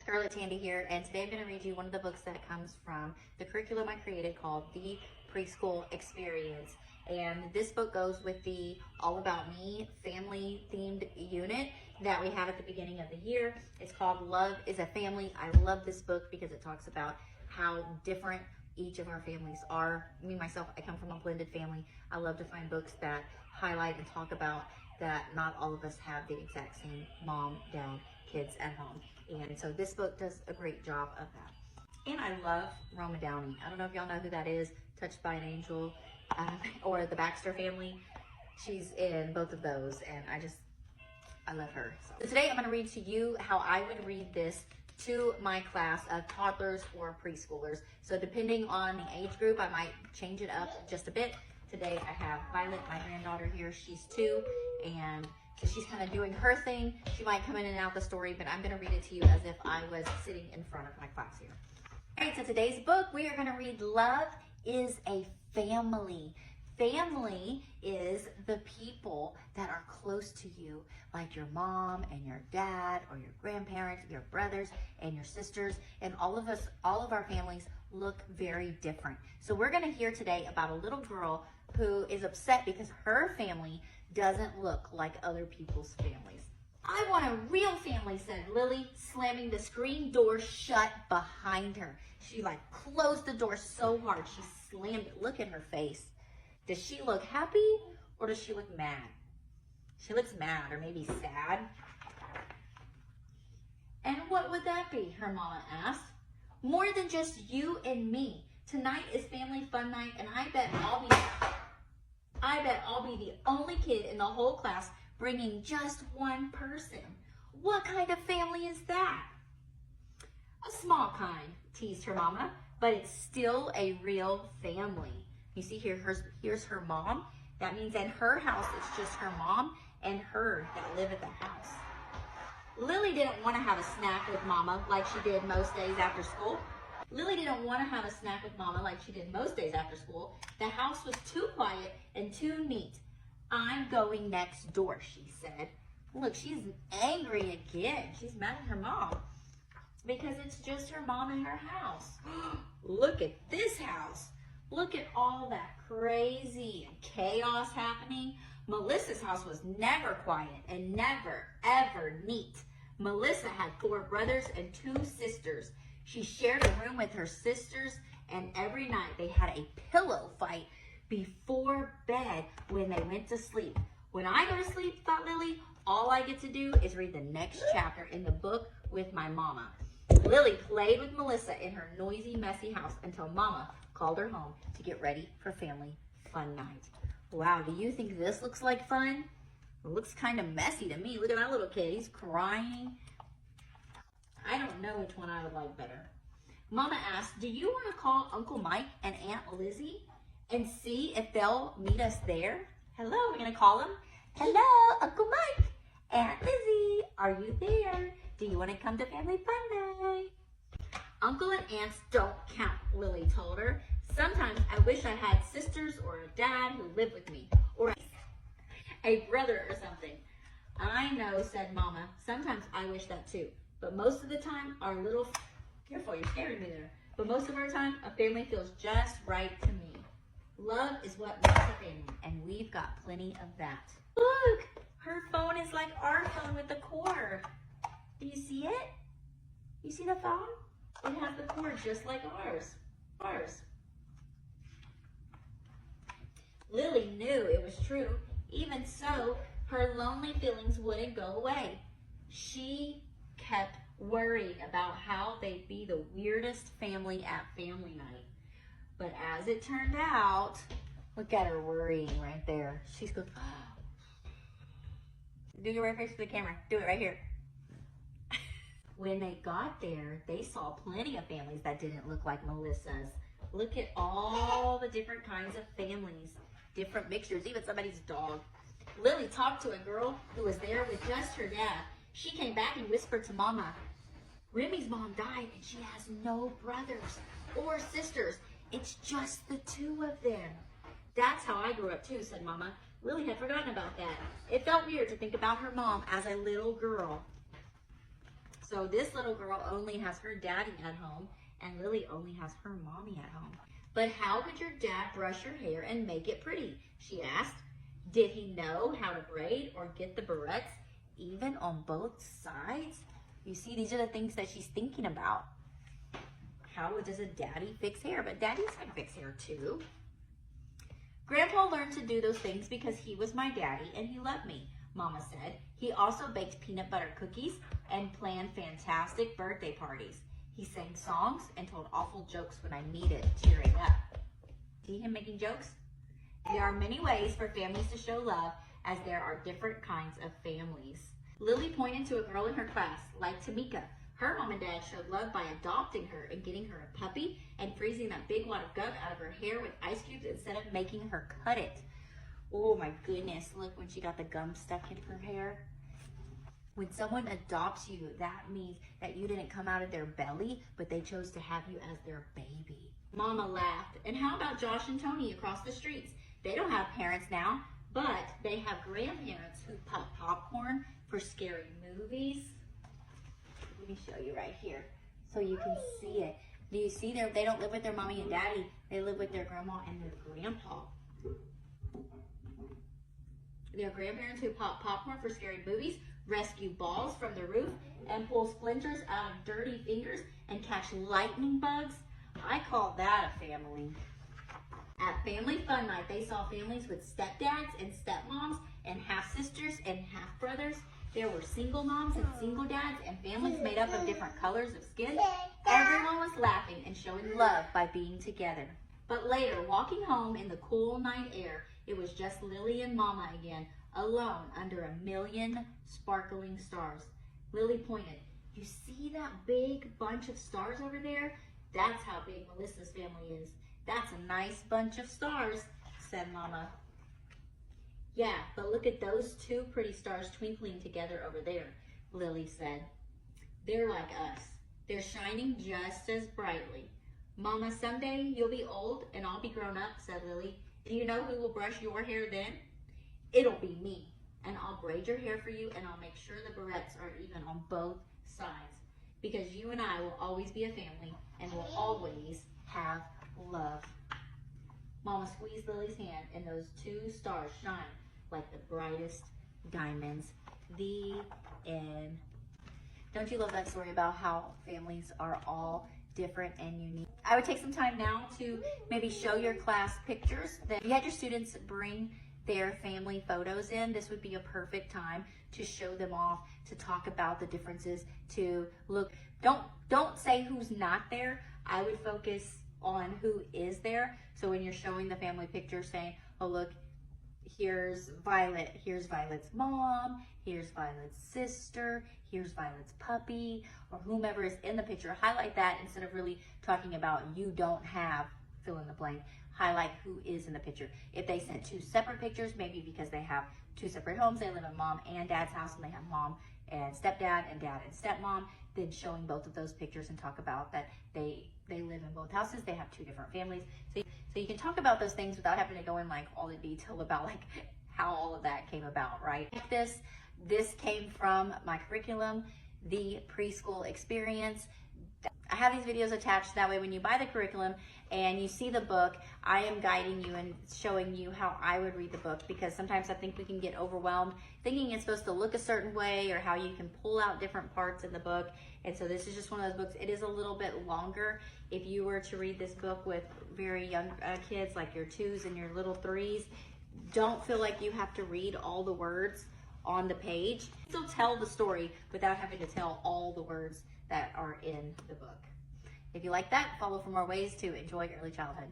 Scarlett Tandy here, and today I'm going to read you one of the books that comes from the curriculum I created called The Preschool Experience. And this book goes with the All About Me family themed unit that we have at the beginning of the year. It's called Love is a Family. I love this book because it talks about how different each of our families are. Me, myself, I come from a blended family. I love to find books that highlight and talk about that not all of us have the exact same mom, dad, kids at home. And so this book does a great job of that. And I love Roma Downey. I don't know if y'all know who that is, Touched by an Angel, or the Baxter family. She's in both of those, and I love her. So today I'm gonna read to you how I would read this to my class of toddlers or preschoolers. So depending on the age group, I might change it up just a bit. Today I have Violet, my granddaughter here. She's 2, and so she's kind of doing her thing. She might come in and out the story, but I'm gonna read it to you as if I was sitting in front of my class here. All right, so today's book, we are gonna read Love is a Family. Family is the people that are close to you, like your mom and your dad, or your grandparents, your brothers and your sisters, and all of our families look very different. So we're gonna hear today about a little girl who is upset because her family doesn't look like other people's families. I want a real family, said Lily, slamming the screen door shut behind her. She closed the door so hard, she slammed it. Look at her face. Does she look happy or does she look mad? She looks mad or maybe sad. And what would that be? Her mama asked. More than just you and me. Tonight is family fun night, and I bet I'll be the only kid in the whole class bringing just one person. What kind of family is that? A small kind, teased her mama, but it's still a real family. You see here, here's her mom. That means in her house, it's just her mom and her that live at the house. Lily didn't want to have a snack with Mama like she did most days after school. The house was too quiet and too neat. I'm going next door, she said. Look, she's angry again. She's mad at her mom because it's just her mom and her house. Look at this house. Look at all that crazy chaos happening. Melissa's house was never quiet and never, ever neat. Melissa had 4 brothers and 2 sisters. She shared a room with her sisters, and every night they had a pillow fight before bed when they went to sleep. When I go to sleep, thought Lily, all I get to do is read the next chapter in the book with my mama. Lily played with Melissa in her noisy, messy house until Mama called her home to get ready for family fun night. Wow, do you think this looks like fun? It looks kind of messy to me. Look at that little kid, he's crying. I don't know which one I would like better. Mama asked, do you want to call Uncle Mike and Aunt Lizzie and see if they'll meet us there? Hello, we're going to call them. Hello, Uncle Mike, Aunt Lizzie, are you there? Do you want to come to family fun night? Uncle and aunts don't count, Lily told her. Sometimes I wish I had sisters or a dad who lived with me, or a brother or something. I know, said Mama. Sometimes I wish that too. But most of the time, careful, you're scaring me there. But most of our time, a family feels just right to me. Love is what makes a family, and we've got plenty of that. Look, her phone is like our phone with the cord. Do you see it? You see the phone? It has the cord just like ours. Lily knew it was true. Even so, her lonely feelings wouldn't go away. She kept worrying about how they'd be the weirdest family at family night. But as it turned out, look at her worrying right there. She's going, do your right face to the camera. Do it right here. When they got there, they saw plenty of families that didn't look like Melissa's. Look at all the different kinds of families, different mixtures, even somebody's dog. Lily talked to a girl who was there with just her dad. She came back and whispered to Mama, Remy's mom died and she has no brothers or sisters. It's just the 2 of them. That's how I grew up too, said Mama. Lily had forgotten about that. It felt weird to think about her mom as a little girl. So this little girl only has her daddy at home, and Lily only has her mommy at home. But how could your dad brush your hair and make it pretty? She asked. Did he know how to braid or get the barrettes even on both sides? You see, these are the things that she's thinking about. How does a daddy fix hair? But daddies can fix hair too. Grandpa learned to do those things because he was my daddy and he loved me, Mama said. He also baked peanut butter cookies and planned fantastic birthday parties. He sang songs and told awful jokes when I needed cheering up. See him making jokes? There are many ways for families to show love, as there are different kinds of families. Lily pointed to a girl in her class, like Tamika. Her mom and dad showed love by adopting her and getting her a puppy and freezing that big wad of gum out of her hair with ice cubes instead of making her cut it. Oh my goodness, look when she got the gum stuck in her hair. When someone adopts you, that means that you didn't come out of their belly, but they chose to have you as their baby. Mama laughed. And how about Josh and Tony across the streets? They don't have parents now, but they have grandparents who pop popcorn for scary movies. Let me show you right here so you can see it. Do you see they don't live with their mommy and daddy. They live with their grandma and their grandpa. Their grandparents who pop popcorn for scary movies, rescue balls from the roof, and pull splinters out of dirty fingers and catch lightning bugs. I call that a family. At Family Fun Night, they saw families with stepdads and stepmoms and half-sisters and half-brothers. There were single moms and single dads and families made up of different colors of skin. Everyone was laughing and showing love by being together. But later, walking home in the cool night air, it was just Lily and Mama again, alone under a million sparkling stars. Lily pointed. You see that big bunch of stars over there? That's how big Melissa's family is. That's a nice bunch of stars, said Mama. Yeah, but look at those two pretty stars twinkling together over there, Lily said. They're like us. They're shining just as brightly. Mama, someday you'll be old and I'll be grown up, said Lily. Do you know who will brush your hair then? It'll be me. And I'll braid your hair for you and I'll make sure the barrettes are even on both sides. Because you and I will always be a family and will always have love. Mama squeezed Lily's hand and those two stars shine like the brightest diamonds. The end. Don't you love that story about how families are all different and unique? I would take some time now to maybe show your class pictures. If you had your students bring their family photos in, this would be a perfect time to show them off, to talk about the differences, to look. Don't say who's not there. I would focus on who is there. So when you're showing the family picture, saying, oh look, here's Violet, here's Violet's mom, here's Violet's sister, here's Violet's puppy, or whomever is in the picture. Highlight that instead of really talking about you don't have fill in the blank. Highlight who is in the picture. If they sent two separate pictures, maybe because they have two separate homes, they live in mom and dad's house and they have mom and stepdad and dad and stepmom, then showing both of those pictures and talk about that they live in both houses, they have two different families. So you can talk about those things without having to go in like all the detail about like how all of that came about, right? This came from my curriculum, the preschool experience. I have these videos attached, that way when you buy the curriculum and you see the book, I am guiding you and showing you how I would read the book, because sometimes I think we can get overwhelmed thinking it's supposed to look a certain way or how you can pull out different parts in the book. And so this is just one of those books. It is a little bit longer. If you were to read this book with very young kids, like your 2s and your little 3s, don't feel like you have to read all the words on the page. Still tell the story without having to tell all the words that are in the book. If you like that, follow for more ways to enjoy early childhood.